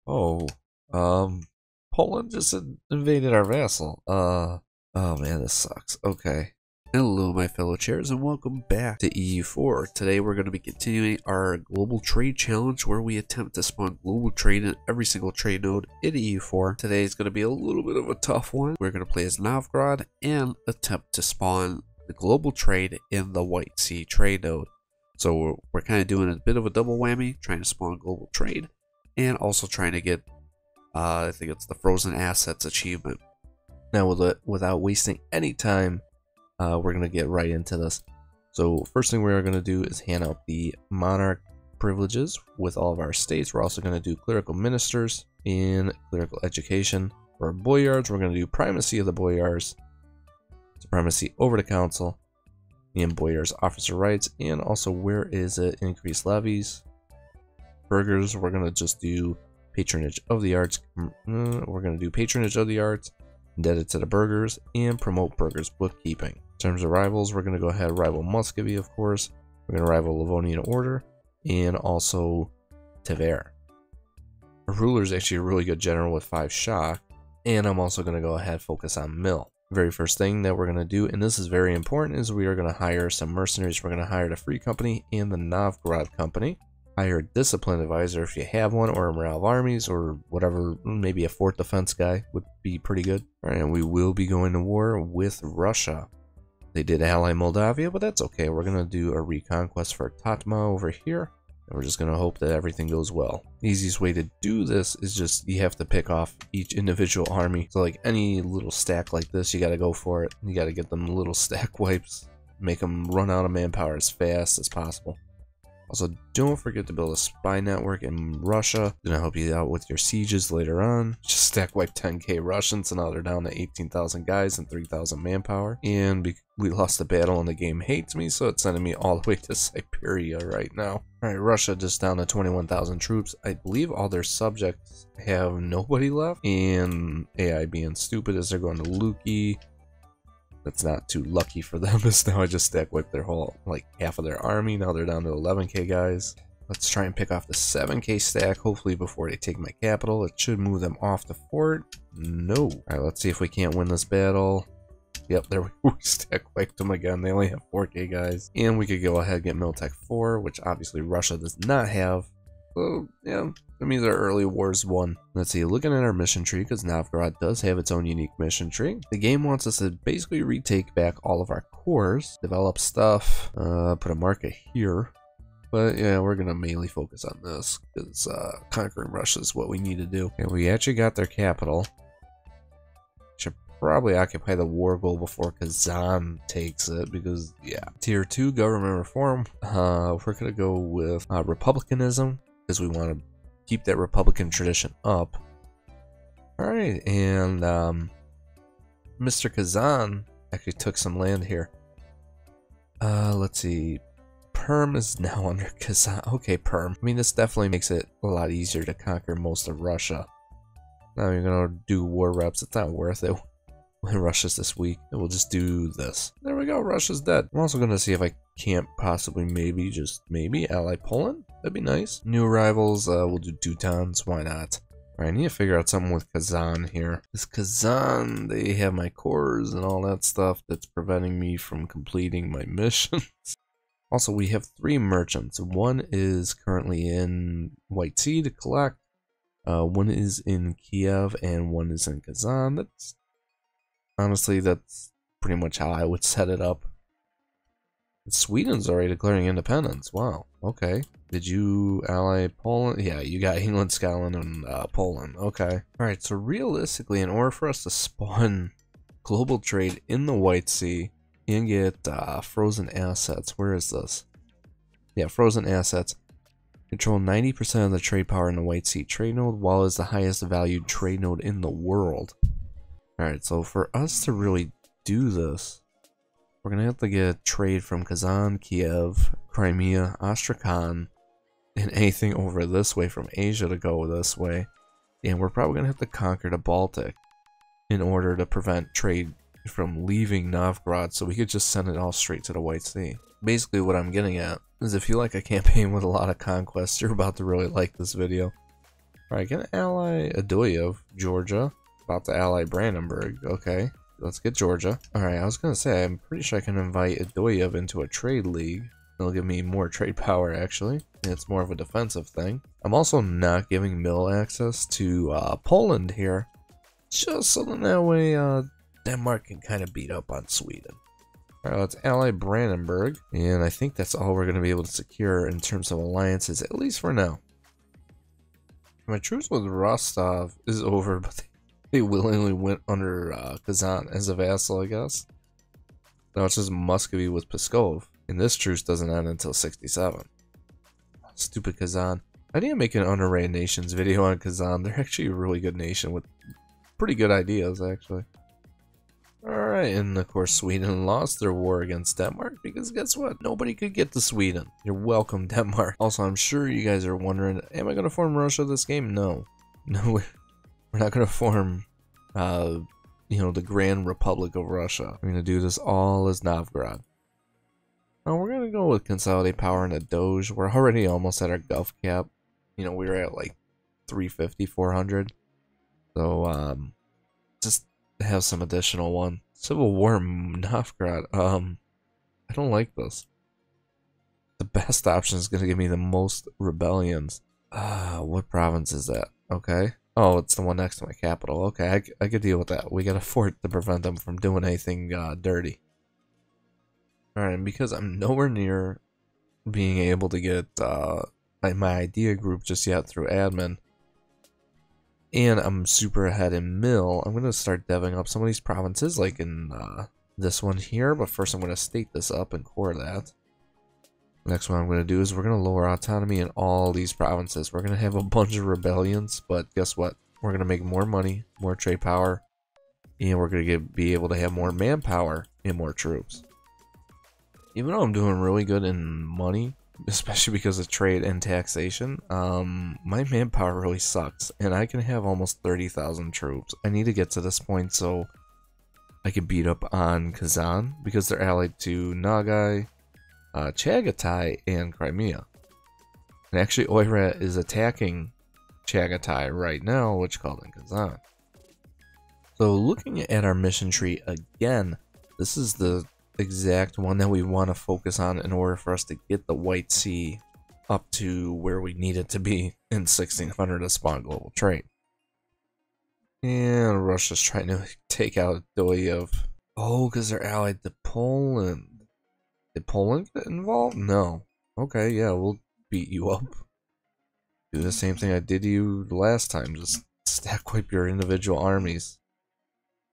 Oh, Poland just invaded our vassal. Oh man, this sucks. Okay. Hello, my fellow chairs, and welcome back to EU4. Today we're going to be continuing our global trade challenge where we attempt to spawn global trade in every single trade node in EU4. Today is going to be a little bit of a tough one. We're going to play as Novgorod and attempt to spawn the global trade in the White Sea trade node. So we're kind of doing a bit of a double whammy, trying to spawn global trade and also trying to get, I think it's the Frozen Assets achievement. Now, without wasting any time, we're going to get right into this. So first thing we're going to do is hand out the monarch privileges with all of our states. We're also going to do clerical ministers and clerical education. For our boyards, we're going to do primacy of the boyars, supremacy over the council, and boyars officer rights, and also where is it, increased levies. Burghers, we're going to just do patronage of the arts. We're going to do patronage of the arts, indebted to the burghers, and promote burghers bookkeeping. In terms of rivals, we're going to go ahead and rival Muscovy, of course. We're going to rival Livonian Order, and also Tver. Our ruler is actually a really good general with 5 shock, and I'm also going to go ahead and focus on Mill. Very first thing that we're going to do, and this is very important, is we are going to hire some mercenaries. We're going to hire the Free Company and the Novgorod Company. Hire a discipline advisor if you have one, or a morale of armies, or whatever. Maybe a fort defense guy would be pretty good. Alright, and we will be going to war with Russia. They did ally Moldavia, but that's okay. We're going to do a reconquest for Tatma over here, and we're just going to hope that everything goes well. The easiest way to do this is just, you have to pick off each individual army. So like any little stack like this, you got to go for it. You got to get them little stack wipes, make them run out of manpower as fast as possible. Also, don't forget to build a spy network in Russia. Gonna help you out with your sieges later on. Just stack wipe 10k Russians, and now they're down to 18,000 guys and 3,000 manpower. And we lost the battle and the game hates me, so it's sending me all the way to Siberia right now. Alright, Russia just down to 21,000 troops. I believe all their subjects have nobody left. And AI being stupid as they're going to Luki. That's not too lucky for them, as now I just stack wiped their whole, like half of their army. Now they're down to 11k guys. Let's try and pick off the 7k stack, hopefully before they take my capital. It should move them off the fort. No. Alright, let's see if we can't win this battle. Yep, there we go. We stack wiped them again. They only have 4k guys. And we could go ahead and get Miltech 4, which obviously Russia does not have. So, yeah, that means our early wars won. Let's see, looking at our mission tree, because Novgorod does have its own unique mission tree. The game wants us to basically retake back all of our cores, develop stuff, put a market here. But yeah, we're going to mainly focus on this, because conquering Russia is what we need to do. And we actually got their capital. Should probably occupy the war goal before Kazan takes it, because, yeah. Tier 2 government reform, we're going to go with republicanism, because we want to keep that Republican tradition up. Alright, and Mr. Kazan actually took some land here. Let's see. Perm is now under Kazan. Okay, Perm. I mean, this definitely makes it a lot easier to conquer most of Russia. Now you're going to do war reps. It's not worth it when Russia's this weak. We'll just do this. There we go. Russia's dead. I'm also going to see if I can't possibly maybe ally Poland. That'd be nice. New arrivals, we'll do Teutons, why not? Alright, I need to figure out something with Kazan here. This Kazan, they have my cores and all that stuff that's preventing me from completing my missions. Also, we have 3 merchants. One is currently in White Sea to collect. One is in Kiev and one is in Kazan. Honestly, that's pretty much how I would set it up. Sweden's already declaring independence. Wow. Okay. Did you ally Poland? Yeah, you got England, Scotland, and Poland. Okay. Alright, so realistically, in order for us to spawn global trade in the White Sea and get frozen assets, where is this? Yeah, frozen assets. Control 90% of the trade power in the White Sea trade node, while it's the highest valued trade node in the world. Alright, so for us to really do this, we're going to have to get trade from Kazan, Kiev, Crimea, Astrakhan, and anything over this way from Asia to go this way. And we're probably going to have to conquer the Baltic in order to prevent trade from leaving Novgorod, so we could just send it all straight to the White Sea. Basically what I'm getting at is if you like a campaign with a lot of conquests, you're about to really like this video. Alright, gonna ally Adoyev, Georgia. About to ally Brandenburg. Okay, let's get Georgia. Alright, I was gonna say, I'm pretty sure I can invite Adoyev into a trade league. It'll give me more trade power, actually. It's more of a defensive thing. I'm also not giving mill access to Poland here, just so that way Denmark can kind of beat up on Sweden. Alright, let's ally Brandenburg, and I think that's all we're going to be able to secure in terms of alliances, at least for now. My truce with Rostov is over, but they willingly went under Kazan as a vassal, I guess. Now it's just Muscovy with Pskov, and this truce doesn't end until 67. Stupid Kazan. I need to make an underrated nations video on Kazan. They're actually a really good nation with pretty good ideas, actually. Alright, and of course Sweden lost their war against Denmark because guess what? Nobody could get to Sweden. You're welcome, Denmark. Also, I'm sure you guys are wondering, am I going to form Russia this game? No. No, we're not going to form, you know, the Grand Republic of Russia. We're going to do this all as Novgorod. Now, we're going to go with Consolidate Power and a Doge. We're already almost at our Gulf cap. You know, we were at like 350, 400. So, just have some additional one. Civil War Novgorod. I don't like this. The best option is going to give me the most rebellions. What province is that? Okay. Oh, it's the one next to my capital. Okay, I could deal with that. We got a fort to prevent them from doing anything dirty. Alright, and because I'm nowhere near being able to get my idea group just yet through admin, and I'm super ahead in mill, I'm going to start deving up some of these provinces, like in this one here, but first I'm going to state this up and core that. Next one I'm going to do is we're going to lower autonomy in all these provinces. We're going to have a bunch of rebellions, but guess what? We're going to make more money, more trade power, and we're going to be able to have more manpower and more troops. Even though I'm doing really good in money, especially because of trade and taxation, my manpower really sucks, and I can have almost 30,000 troops. I need to get to this point so I can beat up on Kazan, because they're allied to Nogai, Chagatai, and Crimea. And actually, Oirat is attacking Chagatai right now, which called in Kazan. So looking at our mission tree again, this is the exact one that we want to focus on in order for us to get the White Sea up to where we need it to be in 1600 to spawn global trade. And Russia's trying to take out Doyev. Oh, because they're allied to Poland. Did Poland get involved? No. Okay, yeah, we'll beat you up. Do the same thing I did to you last time. Just stack wipe your individual armies.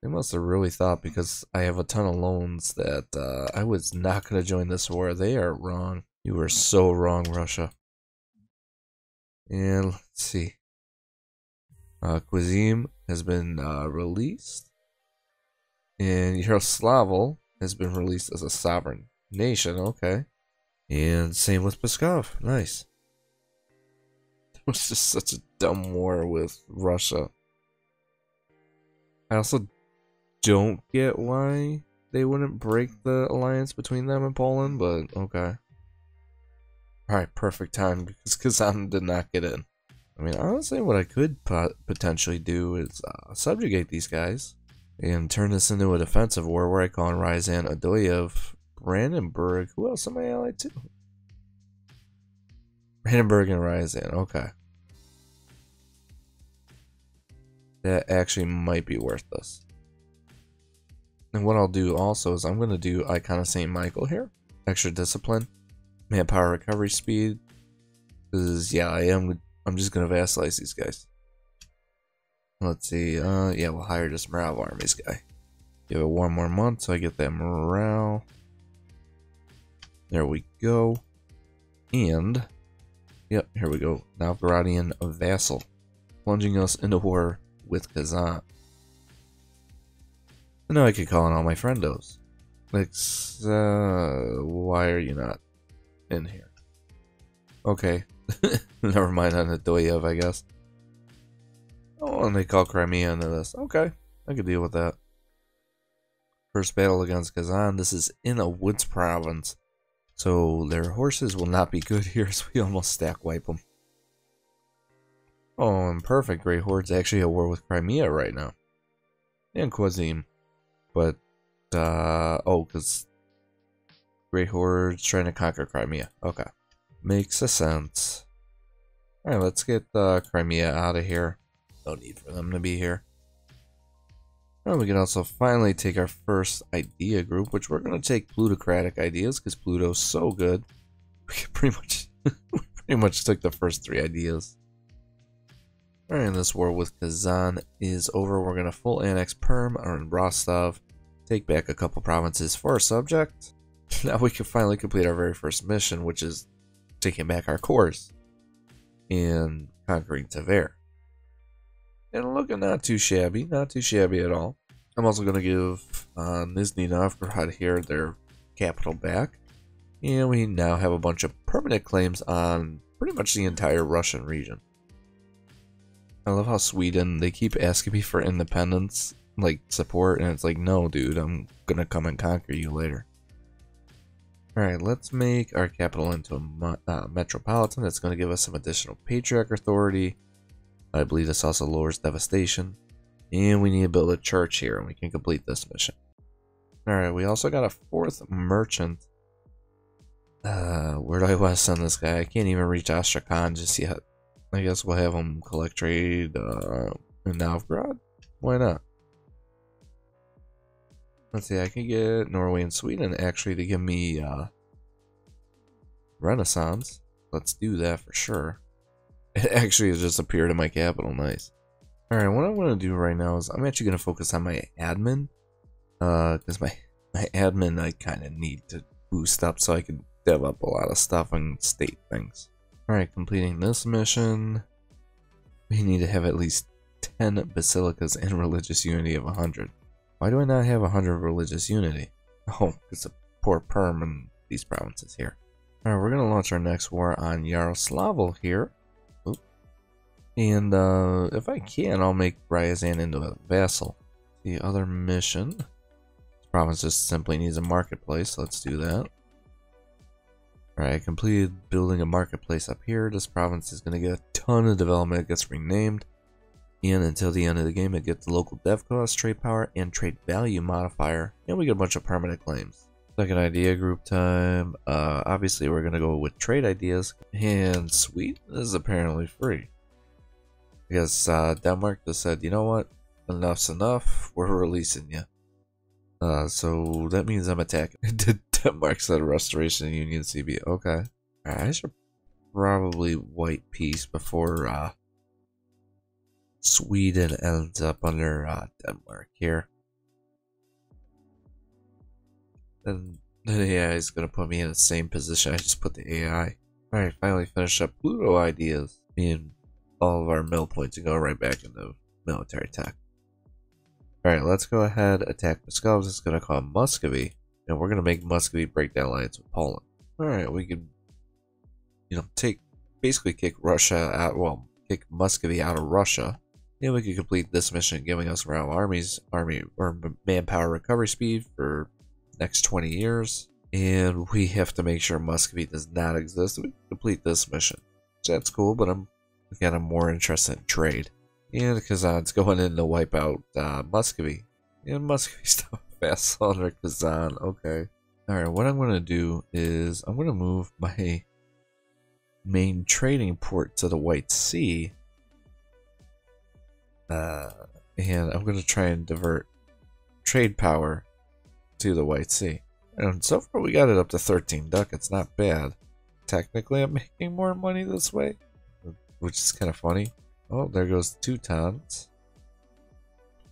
They must have really thought, because I have a ton of loans, that I was not going to join this war. They are wrong. You were so wrong, Russia. And let's see. Quizim has been released. And Yaroslavl has been released as a sovereign nation. Okay. And same with Pskov. Nice. It was just such a dumb war with Russia. I also don't get why they wouldn't break the alliance between them and Poland, but okay. Alright, perfect time, because Kazan did not get in. I mean, honestly, what I could potentially do is subjugate these guys and turn this into a defensive war where I call in Ryazan, Adoyev, Brandenburg. Who else am I allied to? Brandenburg and Ryazan, okay. That actually might be worth this. And what I'll do also is I'm going to do Icon of St. Michael here. Extra discipline. Manpower recovery speed. Because, yeah, I'm just going to vassalize these guys. Let's see. Yeah, we'll hire this morale armies guy. Give it one more month so I get that morale. There we go. And, yep, here we go. Novgorodian vassal. Plunging us into war with Kazan. And now I can call in all my friendos. Like, why are you not in here? Okay. Never mind on the Adoyev, I guess. Oh, and they call Crimea into this. Okay. I could deal with that. First battle against Kazan. This is in a woods province. So their horses will not be good here, so we almost stack wipe them. Oh, and perfect. Grey Horde's actually at war with Crimea right now. And Quazim. But, oh, because Grey Horde's trying to conquer Crimea. Okay. Makes a sense. Alright, let's get Crimea out of here. No need for them to be here. Well, we can also finally take our first idea group, which we're going to take plutocratic ideas, because Pluto's so good. We can pretty much took the first 3 ideas. Alright, and this war with Kazan is over. We're going to full annex Perm or Rostov, take back a couple provinces for our subject. Now we can finally complete our very first mission, which is taking back our cores and conquering Tver. And looking not too shabby at all. I'm also going to give Nizhny Novgorod here their capital back. And we now have a bunch of permanent claims on pretty much the entire Russian region. I love how Sweden, they keep asking me for independence, like support, and it's like, no dude, I'm going to come and conquer you later. Alright, let's make our capital into a metropolitan. That's going to give us some additional patriarch authority. I believe this also lowers devastation. And we need to build a church here, and we can complete this mission. Alright, we also got a 4th merchant. Where do I want to send this guy? I can't even reach Astrakhan just yet. I guess we'll have him collect trade in Novgorod? Why not? Let's see, I can get Norway and Sweden actually to give me Renaissance. Let's do that for sure. It actually has just appeared in my capital, nice. Alright, what I'm going to do right now is I'm actually going to focus on my admin. Because my admin I kind of need to boost up so I can dev up a lot of stuff and state things. Alright, completing this mission. We need to have at least 10 basilicas and religious unity of 100. Why do I not have 100 religious unity? Oh, it's a poor perm in these provinces here. Alright, we're going to launch our next war on Yaroslavl here. Oop. And if I can, I'll make Ryazan into a vassal. The other mission. This province just simply needs a marketplace. Let's do that. Alright, I completed building a marketplace up here. This province is going to get a ton of development. It gets renamed. And until the end of the game, it gets the local dev cost, trade power, and trade value modifier. And we get a bunch of permanent claims. Second idea group time. Obviously, we're going to go with trade ideas. And Sweden is apparently free. I guess Denmark just said, you know what? Enough's enough. We're releasing you. So that means I'm attacking. Denmark said Restoration Union CB. Okay. Alright, I should probably white peace before Sweden ends up under Denmark here. And the AI is going to put me in the same position I just put the AI. Alright, finally finished up Pluto ideas. Me and all of our mill points and go right back into military tech. Alright, let's go ahead, attack Moscow. It's going to call Muscovy. And we're going to make Muscovy break the alliance with Poland. Alright, we can, basically kick Russia out, well, kick Muscovy out of Russia. And we can complete this mission, giving us Royal Army or manpower recovery speed for the next 20 years. And we have to make sure Muscovy does not exist. We can complete this mission. So that's cool, but I'm more interested in trade. And Kazan's going in to wipe out Muscovy. And Muscovy's still vassal under Kazan. Okay. Alright, what I'm going to do is I'm going to move my main trading port to the White Sea. And I'm going to try and divert trade power to the White Sea. And so far we got it up to 13 ducats. Not bad. Technically I'm making more money this way, which is kind of funny. Oh, there goes the Teutons.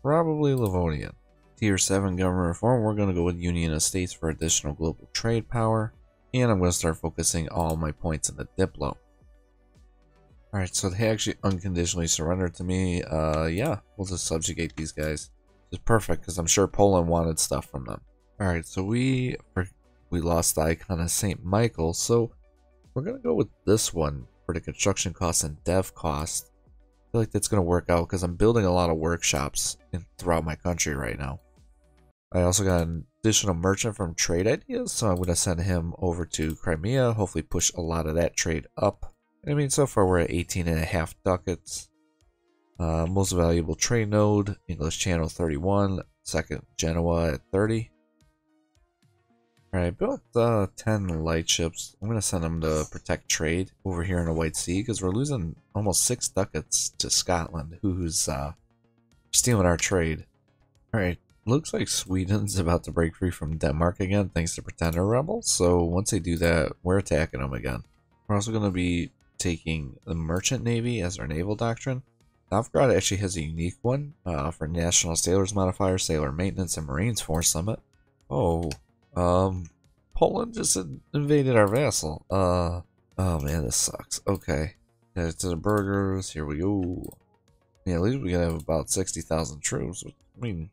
Probably Livonian. Tier 7 government reform. We're going to go with Union of States for additional global trade power. And I'm going to start focusing all my points in the Diplo. Alright, so they actually unconditionally surrendered to me. Yeah, we'll just subjugate these guys. It's perfect, because I'm sure Poland wanted stuff from them. Alright, so we lost the icon of St. Michael, so we're going to go with this one for the construction costs and dev cost. I feel like that's going to work out, because I'm building a lot of workshops throughout my country right now. I also got an additional merchant from Trade Ideas, so I'm going to send him over to Crimea, hopefully push a lot of that trade up. I mean, so far we're at 18.5 ducats. Most valuable trade node, English Channel 31, second Genoa at 30. Alright, built 10 light ships. I'm going to send them to protect trade over here in the White Sea because we're losing almost 6 ducats to Scotland, who's stealing our trade. Alright, looks like Sweden's about to break free from Denmark again thanks to Pretender Rebels. So once they do that, we're attacking them again. We're also going to be taking the Merchant Navy as our naval doctrine. Novgorod actually has a unique one for National Sailors Modifier, Sailor Maintenance, and Marines Force Summit. Oh, Poland just invaded our vassal. Oh man, this sucks. Okay, head to the burgers. Here we go. Yeah, at least we gotta have about 60,000 troops. I mean,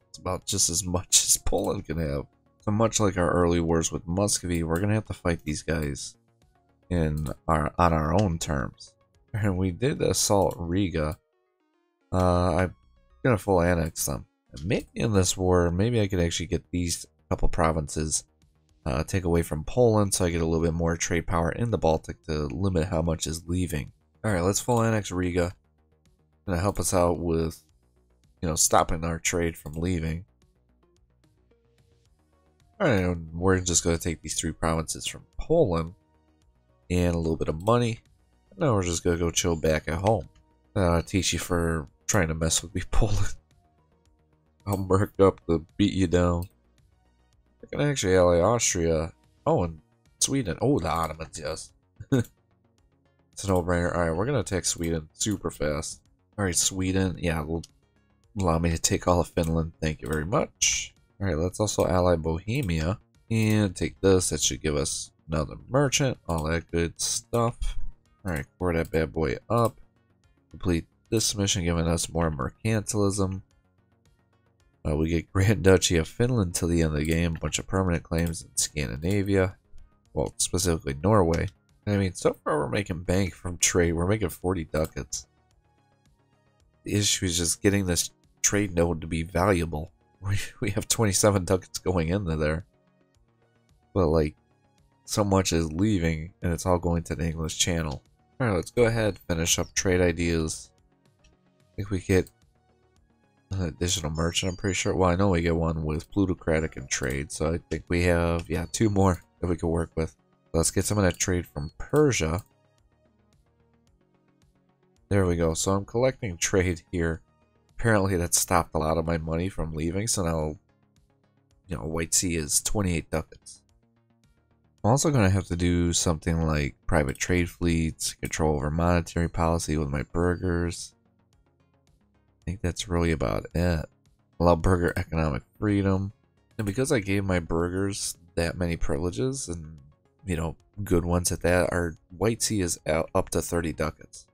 it's about just as much as Poland can have. So much like our early wars with Muscovy, we're gonna have to fight these guys on our own terms. And we did assault Riga. I'm gonna full annex them. And maybe in this war, maybe I could actually get these couple provinces take away from Poland, so I get a little bit more trade power in the Baltic to limit how much is leaving. All right, let's full annex Riga. Gonna help us out with, stopping our trade from leaving. All right, we're just gonna take these 3 provinces from Poland and a little bit of money. Now we're just gonna go chill back at home. Teach you for trying to mess with me, Poland. I'll merc up to beat you down. I can actually ally Austria. Oh, and Sweden. Oh, the Ottomans, yes. It's a no-brainer. Alright, we're gonna attack Sweden super fast. Alright, Sweden. Yeah, will allow me to take all of Finland. Thank you very much. Alright, let's also ally Bohemia. And take this. That should give us another merchant. All that good stuff. Alright, core that bad boy up. Complete this mission, giving us more mercantilism. We get Grand Duchy of Finland till the end of the game. A bunch of permanent claims in Scandinavia. Well, specifically Norway. I mean, so far we're making bank from trade. We're making 40 ducats. The issue is just getting this trade node to be valuable. We have 27 ducats going into there. But, like, so much is leaving, and it's all going to the English Channel. Alright, let's go ahead and finish up trade ideas. I think we get an additional merchant, I'm pretty sure. Well, I know we get one with plutocratic and trade, so I think we have, 2 more that we can work with. Let's get some of that trade from Persia. There we go. So I'm collecting trade here. Apparently that stopped a lot of my money from leaving, so now, White Sea is 28 ducats. I'm also going to have to do something like private trade fleets, control over monetary policy with my burghers. I think that's really about it. Allow burgher economic freedom. And because I gave my burghers that many privileges, and, good ones at that, our White Sea is up to 30 ducats.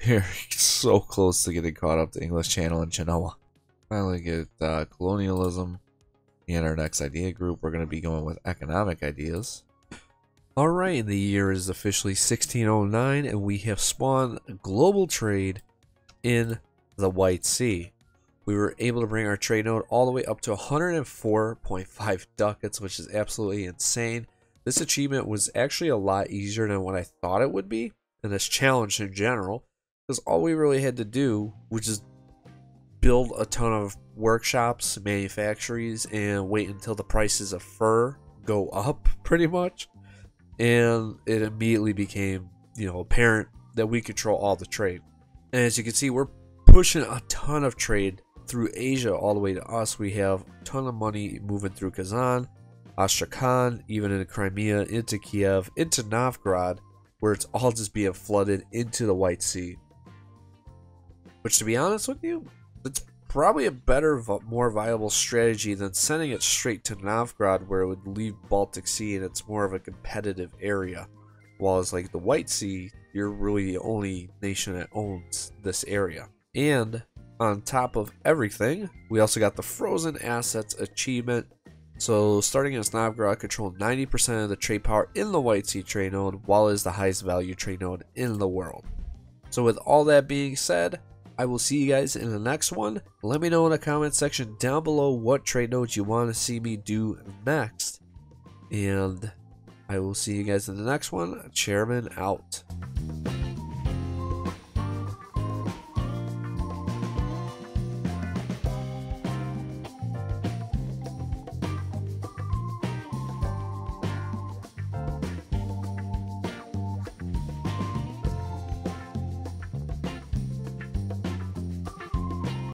We're so close to getting caught up to English Channel and Genoa. Finally get colonialism. In our next idea group, we're going to be going with economic ideas. Alright, the year is officially 1609, and we have spawned global trade in the White Sea. We were able to bring our trade node all the way up to 104.5 ducats, which is absolutely insane. This achievement was actually a lot easier than what I thought it would be, and this challenge in general, because all we really had to do was just build a ton of workshops, manufactories, and wait until the prices of fur go up, pretty much. And it immediately became, apparent that we control all the trade. And as you can see, we're pushing a ton of trade through Asia all the way to us. We have a ton of money moving through Kazan, Astrakhan, even into Crimea, into Kiev, into Novgorod, where it's all just being flooded into the White Sea. Which, to be honest with you, it's probably a better, more viable strategy than sending it straight to Novgorod, where it would leave Baltic Sea and it's more of a competitive area. While it's like the White Sea, you're really the only nation that owns this area. And on top of everything, we also got the Frozen Assets achievement. So starting as Novgorod controlled 90% of the trade power in the White Sea trade node, while it is the highest value trade node in the world. So with all that being said, I will see you guys in the next one. Let me know in the comment section down below what trade nodes you want to see me do next. And I will see you guys in the next one. Chairman out.